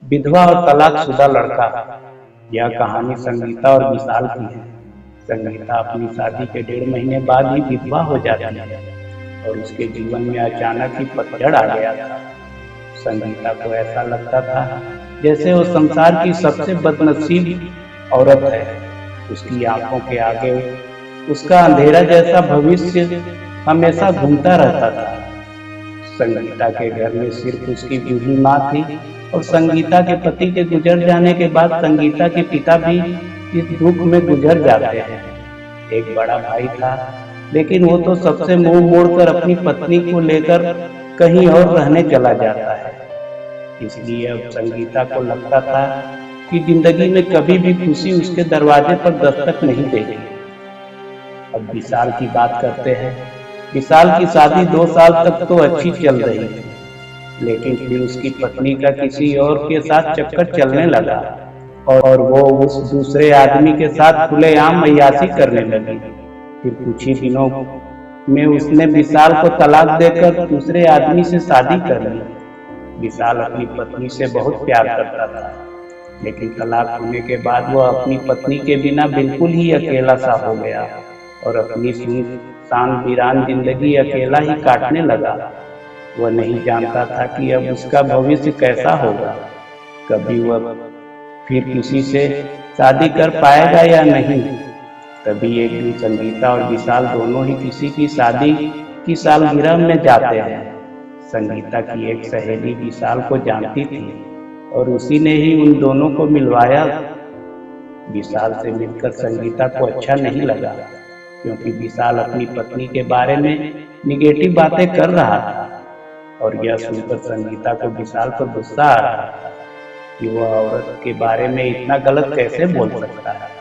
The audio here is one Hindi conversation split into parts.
विधवा और तलाकशुदा लड़का। यह कहानी संगीता और विशाल की है। संगीता अपनी शादी के 1.5 महीने बाद ही विधवा हो जाती है और उसके जीवन में अचानक ही पतझड़ आ गया था। संगीता को ऐसा लगता था जैसे वो संसार की सबसे बदनसीब औरत है। उसकी आंखों के आगे उसका अंधेरा जैसा भविष्य हमेशा घूमता रहता था। संगीता के घर में सिर्फ उसकी बूढ़ी माँ थी और संगीता के पति के गुजर जाने के बाद संगीता के पिता भी इस दुख में गुजर जाते हैं। एक बड़ा भाई था, लेकिन वो तो सबसे मुंह मोड़कर अपनी पत्नी को लेकर कहीं और रहने चला जाता है। इसलिए अब संगीता को लगता था कि जिंदगी में कभी भी खुशी उसके दरवाजे पर दस्तक नहीं देगी। अब विशाल की बात करते हैं। विशाल की शादी 2 साल तक तो अच्छी चल रही थी, लेकिन फिर उसकी पत्नी का किसी और के साथ चक्कर चलने लगा और वो उस दूसरे आदमी के साथ खुलेआम अय्याशी करने लगी। फिर कुछ ही दिनों में उसने विशाल को तलाक देकर दूसरे आदमी से शादी कर ली। विशाल अपनी पत्नी से बहुत प्यार करता था, लेकिन तलाक होने के बाद वह अपनी पत्नी के बिना बिल्कुल ही अकेला सा हो गया और अपनी सुनसान वीरान जिंदगी अकेला ही काटने लगा। वह नहीं जानता था कि अब उसका भविष्य कैसा होगा, कभी वह फिर किसी से शादी कर पाएगा या नहीं। तभी एक दिन संगीता और विशाल दोनों ही किसी की शादी की सालगिरह में जाते हैं। संगीता की एक सहेली विशाल को जानती थी और उसी ने ही उन दोनों को मिलवाया। विशाल से मिलकर संगीता को अच्छा नहीं लगा, क्योंकि विशाल अपनी पत्नी के बारे में निगेटिव बातें कर रहा था और यह सुनकर संगीता को विशाल पर गुस्सा आ रहा था कि वह औरत के बारे में इतना गलत कैसे बोल सकता है।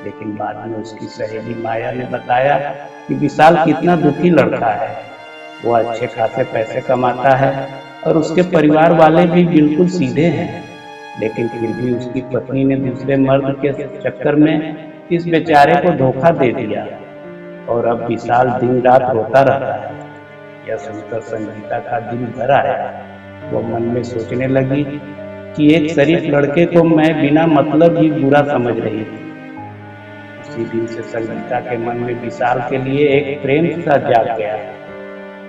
लेकिन बाद में उसकी सहेली माया ने बताया कि विशाल कितना दुखी लड़का है। वह अच्छे खासे पैसे कमाता है और उसके परिवार वाले भी बिल्कुल सीधे हैं, लेकिन फिर भी उसकी पत्नी ने दूसरे मर्द के चक्कर में इस बेचारे को धोखा दे दिया और अब विशाल दिन रात रोता रहता है। यह सुनकर संगीता का दिल भर आया। वो मन में सोचने लगी कि एक शरीफ लड़के को मैं बिना मतलब ही बुरा समझ रही थी। उसी दिन से संगीता के मन में विशाल के लिए एक प्रेम सा जाग गया।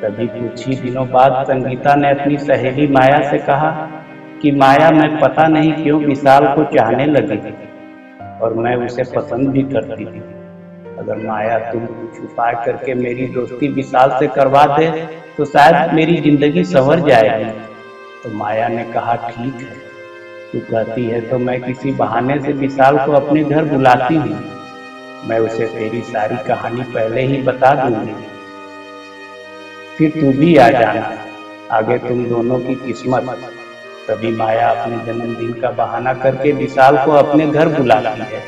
तभी कुछ ही दिनों बाद संगीता ने अपनी सहेली माया से कहा कि माया, मैं पता नहीं क्यों विशाल को चाहने लगी थी और मैं उसे पसंद भी करती थी। अगर माया तुम कुछ उपाय करके मेरी दोस्ती विशाल से करवा दे तो शायद मेरी जिंदगी संवर जाएगी। तो माया ने कहा, ठीक है, तू कहती है तो मैं किसी बहाने से विशाल को अपने घर बुलाती हूँ। मैं उसे तेरी सारी कहानी पहले ही बता दूंगी, फिर तू भी आ जाना, आगे तुम दोनों की किस्मत। तभी माया अपने जन्मदिन का बहाना करके विशाल को अपने घर बुलाती है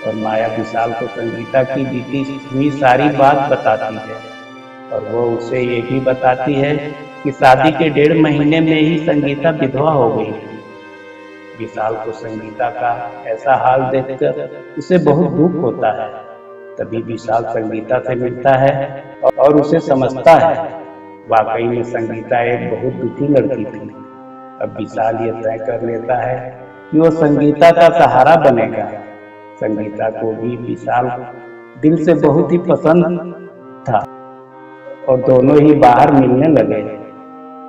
और माया विशाल को संगीता की बीती हुई सारी बात बताती है और वो उसे ये भी बताती है कि शादी के 1.5 महीने में ही संगीता विधवा हो गई थी। विशाल को संगीता का ऐसा हाल देखकर उसे बहुत दुख होता है। तभी विशाल संगीता से मिलता है और उसे समझता है। वाकई में संगीता एक बहुत दुखी लड़की थी। अब विशाल ये तय कर लेता है कि वो संगीता का सहारा बनेगा। संगीता को भी विशाल दिल से बहुत ही पसंद था और दोनों ही बाहर मिलने लगे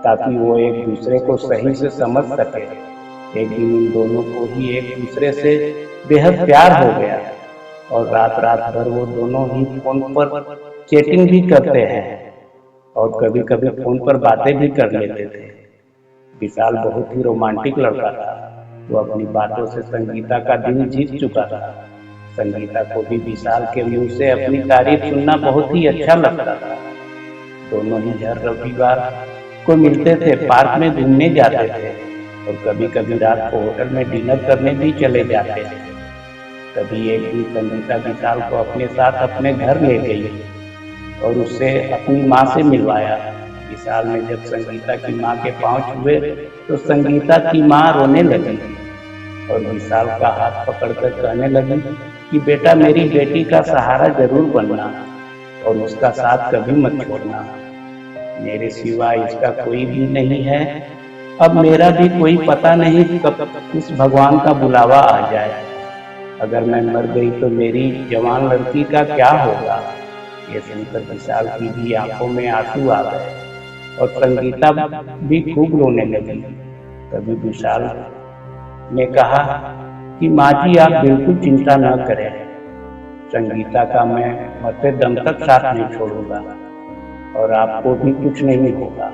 ताकि वो एक दूसरे को सही से समझ सके। एक दिन उन दोनों को ही एक दूसरे से बेहद प्यार हो गया और रात रात भर वो दोनों ही फोन पर चैटिंग भी करते हैं और कभी कभी फोन पर बातें भी कर लेते थे। विशाल बहुत ही रोमांटिक लड़का था। वो अपनी बातों से संगीता का दिल जीत चुका था। संगीता को भी विशाल के मुंह से अपनी तारीफ सुनना बहुत ही अच्छा लगता था। दोनों ही हर रविवार को मिलते थे, पार्क में घूमने जाते थे और कभी कभी रात को होटल में डिनर करने भी चले जाते थे। तभी एक दिन संगीता विशाल को अपने साथ अपने घर ले गई और उसे अपनी माँ से मिलवाया। विशाल ने जब संगीता की माँ के पांव छुए तो संगीता की माँ रोने लगी और विशाल का हाथ पकड़कर कहने लगी कि बेटा, मेरी बेटी का सहारा जरूर बनना और उसका साथ कभी मत छोड़ना। मेरे सिवा इसका कोई भी नहीं है। अब मेरा भी कोई पता नहीं कब उस भगवान का बुलावा आ जाए। अगर मैं मर गई तो मेरी जवान लड़की का क्या होगा। ये सुनकर विशाल की भी आंखों में आंसू आ गए और संगीता भी खूब रोने लगी। तभी विशाल ने कहा कि माँ जी आप बिल्कुल चिंता न करें, संगीता का मैं मरते दम तक साथ नहीं छोड़ूंगा और आपको भी कुछ नहीं होगा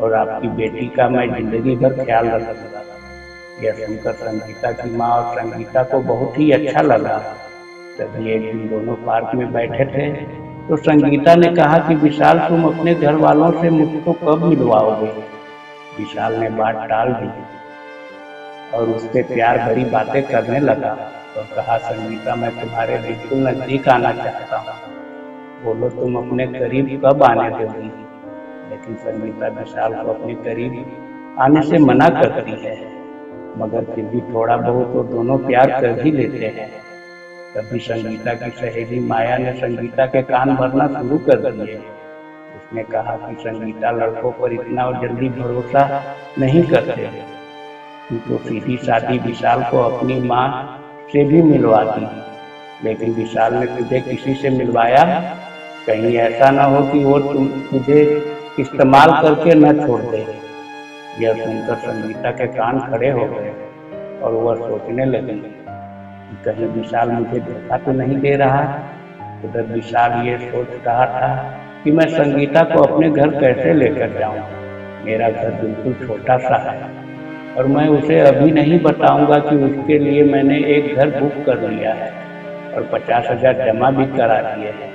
और आपकी बेटी का मैं जिंदगी भर ख्याल रखूंगा। यह सुनकर संगीता की माँ और संगीता को बहुत ही अच्छा लगा। तभी एक दिन दोनों पार्क में बैठे थे तो संगीता ने कहा कि विशाल तुम अपने घर वालों से मुझको कब मिलवाओगे। विशाल ने बात टाल दी और उससे प्यार भरी बातें करने लगा और कहा संगीता मैं तुम्हारे बिल्कुल नजदीक आना चाहता हूँ, बोलो तुम अपने करीब कब आने दोगी। लेकिन संगीता विशाल को अपने करीब आने से मना करती है, मगर फिर भी थोड़ा बहुत तो दोनों प्यार कर ही लेते हैं। तभी संगीता की सहेली माया ने संगीता के कान भरना शुरू कर दिए। उसने कहा कि संगीता लड़कों पर इतना और जल्दी भरोसा नहीं करते, तो सीधी सादी विशाल को अपनी माँ से भी मिलवाती। लेकिन विशाल ने तुझे किसी से मिलवाया, कहीं ऐसा न हो कि वो तुझे इस्तेमाल करके न छोड़ दे। यह सुनकर संगीता के कान खड़े हो गए और वह सोचने लगी कि कहीं विशाल मुझे धोखा तो नहीं दे रहा। उधर विशाल ये सोच रहा था कि मैं संगीता को अपने घर कैसे लेकर जाऊं। मेरा घर बिल्कुल छोटा सा है और मैं उसे अभी नहीं बताऊंगा कि उसके लिए मैंने एक घर बुक कर लिया है और 50,000 जमा भी करा दिए हैं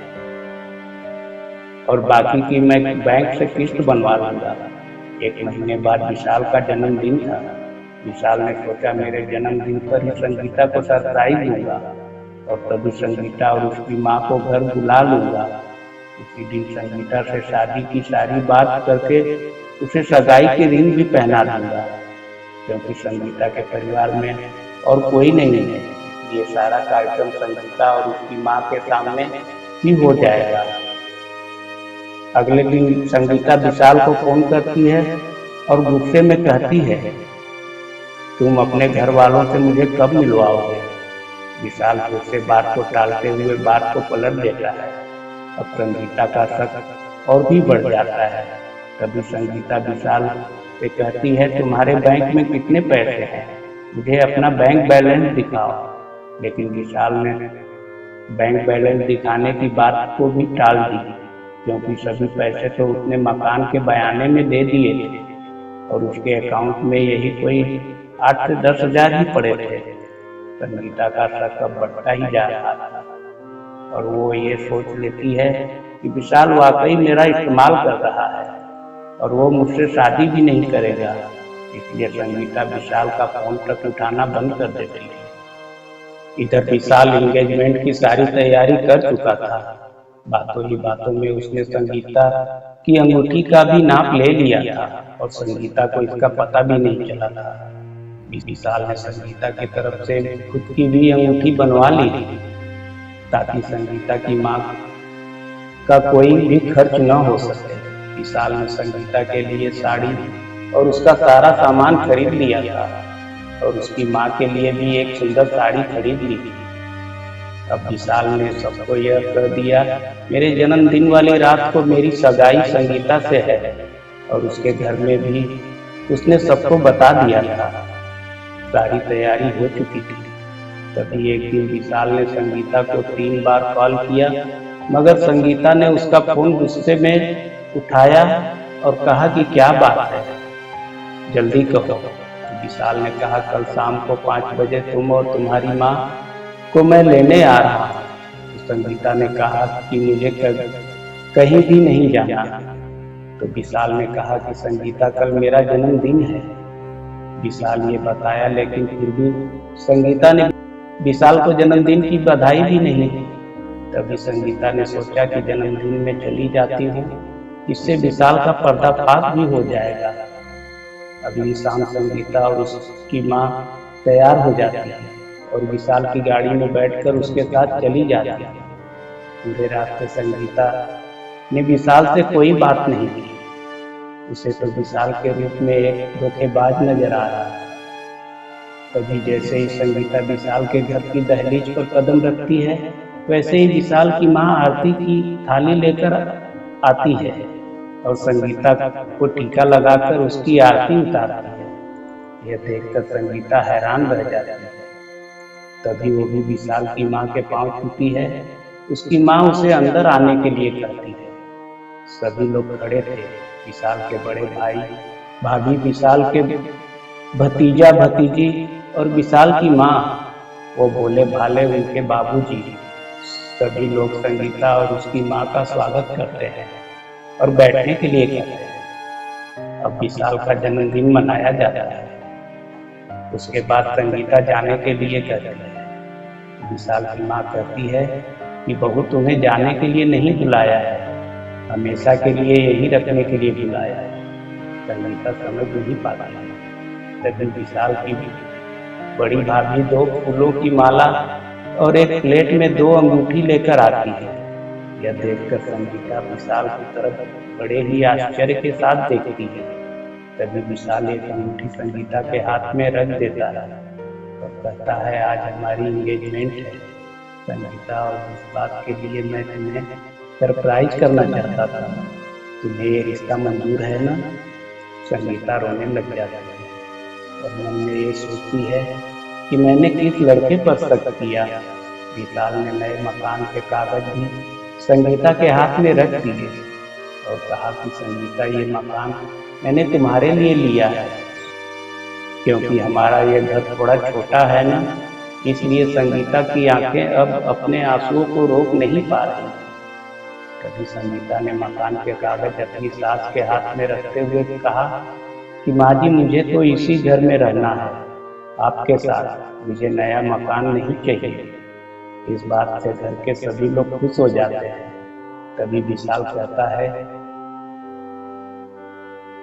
और बाकी की मैं बैंक से किस्त बनवा लूंगा। एक महीने बाद विशाल का जन्मदिन था। विशाल ने सोचा मेरे जन्मदिन पर ही संगीता को सरप्राइज दूंगा और तभी संगीता और उसकी माँ को घर बुला लूंगा। उसी दिन संगीता से शादी की सारी बात करके उसे सगाई के रिंग भी पहना दूंगा, क्योंकि संगीता के परिवार में और कोई नहीं है। ये सारा कार्यक्रम संगीता और उसकी माँ के सामने ही हो जाएगा। अगले दिन संगीता विशाल को फोन करती है और गुस्से में कहती है तुम अपने घर वालों से मुझे कब मिलवाओगे। विशाल फिर से बात को टालते हुए बात को पलट देता है। अब संगीता का शक और भी बढ़ जाता है। तभी संगीता विशाल से कहती है तुम्हारे बैंक में कितने पैसे हैं, मुझे अपना बैंक बैलेंस दिखाओ। लेकिन विशाल ने बैंक बैलेंस दिखाने की बात को भी टाल दी, क्योंकि सभी पैसे तो उसने मकान के बयाने में दे दिए थे और उसके अकाउंट में यही कोई 8 से 10 हजार ही पड़े थे। संगीता का शक अब बढ़ता ही जा रहा था और वो ये सोच लेती है कि विशाल वाकई मेरा इस्तेमाल कर रहा है और वो मुझसे शादी भी नहीं करेगा। इसलिए संगीता विशाल का फोन तक उठाना बंद कर देती है। इधर विशाल एंगेजमेंट की सारी तैयारी कर चुका था। बातों ही बातों में उसने संगीता की अंगूठी का भी नाप ले लिया था और संगीता को इसका पता भी नहीं चला था। विशाल ने संगीता की तरफ से खुद की भी अंगूठी बनवा ली थी, ताकि संगीता की माँ का कोई भी खर्च न हो सके। विशाल ने संगीता के लिए साड़ी और उसका सारा सामान खरीद लिया था और उसकी माँ के लिए भी एक सुंदर साड़ी खरीद ली थी। अब विशाल ने सबको यह कह दिया मेरे जन्मदिन वाली रात को मेरी सगाई संगीता से है और उसके घर में भी उसने सबको बता दिया था। सारी तैयारी हो चुकी थी। तभी एक दिन विशाल ने संगीता को 3 बार कॉल किया, मगर संगीता ने उसका फोन गुस्से में उठाया और कहा कि क्या बात है, जल्दी कहो। विशाल ने कहा कल शाम को 5 बजे तुम और तुम्हारी माँ को मैं लेने आ रहा हूँ। तो संगीता ने कहा कि मुझे कहीं भी नहीं जाना। तो विशाल ने कहा कि संगीता कल मेरा जन्मदिन है। विशाल ये बताया, लेकिन फिर भी संगीता ने विशाल को जन्मदिन की बधाई भी नहीं दी। तभी संगीता ने सोचा कि जन्मदिन में चली जाती हूँ, इससे विशाल का पर्दाफाश भी हो जाएगा। अगली शाम संगीता और उसकी माँ तैयार हो जाती है और विशाल की गाड़ी में बैठकर उसके साथ चली जाती है। पूरे रास्ते संगीता ने विशाल से कोई बात नहीं की। उसे तो विशाल के रूप में एक धोखेबाज नजर आ रहा है। तभी जैसे ही संगीता विशाल के घर की दहलीज पर कदम रखती है, वैसे ही विशाल की माँ आरती की थाली लेकर आती है और संगीता को टीका लगाकर उसकी आरती उतारती है। यह देखकर संगीता हैरान रह जाती है। तभी वो भी विशाल की माँ के पांव छूती है। उसकी माँ उसे अंदर आने के लिए कहती है। सभी लोग खड़े थे, विशाल के बड़े भाई भाभी, विशाल के भतीजा भतीजी और विशाल की माँ, वो भोले भाले उनके बाबूजी। सभी लोग संगीता और उसकी माँ का स्वागत करते हैं और बैठने के लिए कहते हैं। अब विशाल का जन्मदिन मनाया जाता है। उसके बाद संगीता जाने के लिए कहती है। विशाल की माँ कहती है कि बहू तुम्हें जाने के लिए नहीं बुलाया है, हमेशा के लिए यही रखने के लिए बुलाया है। संगीता समझ नहीं पाती है। तभी विशाल की बड़ी भाभी 2 फूलों की माला और एक प्लेट में 2 अंगूठी लेकर आती है। यह देखकर संगीता विशाल की तरफ बड़े ही आश्चर्य के साथ देखती है। तभी विशाल एक अंगूठी संगीता के हाथ में रख देता है और कहता है, आज हमारी एंगेजमेंट है संगीता, और इस बात के लिए मैं तुम्हें सरप्राइज करना चाहता था। तुम्हें ये रिश्ता मंजूर है ना? संगीता रोने लग जाती है और मन में ये सोचती है कि मैंने किस लड़के पर शक किया। विशाल ने नए मकान के कागज भी संगीता के हाथ में रख दिए और कहा कि संगीता, ये मकान मैंने तुम्हारे लिए लिया है, क्योंकि हमारा ये घर थोड़ा छोटा है ना, इसलिए संगीता की आंखें अब अपने आंसुओं को रोक नहीं पा रही। कभी संगीता ने मकान के कागज अपनी सास के हाथ में रखते हुए कहा कि माँ जी, मुझे तो इसी घर में रहना है आपके साथ, मुझे नया मकान नहीं चाहिए। इस बात से घर के सभी लोग खुश हो जाते हैं। तभी विशाल कहता है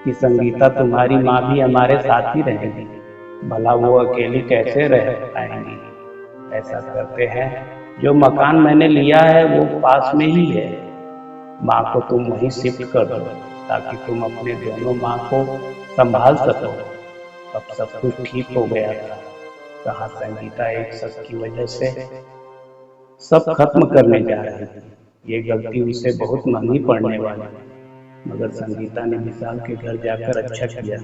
कि संगीता, तुम्हारी माँ भी हमारे साथ ही रहेगी, भला वो अकेली कैसे रह पाएंगी। ऐसा करते हैं, जो मकान मैंने लिया है वो पास में ही है, माँ को तुम वहीं शिफ्ट कर दो ताकि तुम अपने दोनों माँ को संभाल सको। अब सब कुछ ठीक हो गया था। कहा संगीता एक शख्स की वजह से सब खत्म करने जा रही थी। ये गलती उसे बहुत महंगी पड़ने वाली, मगर संगीता ने विशाल के घर जाकर अच्छा किया।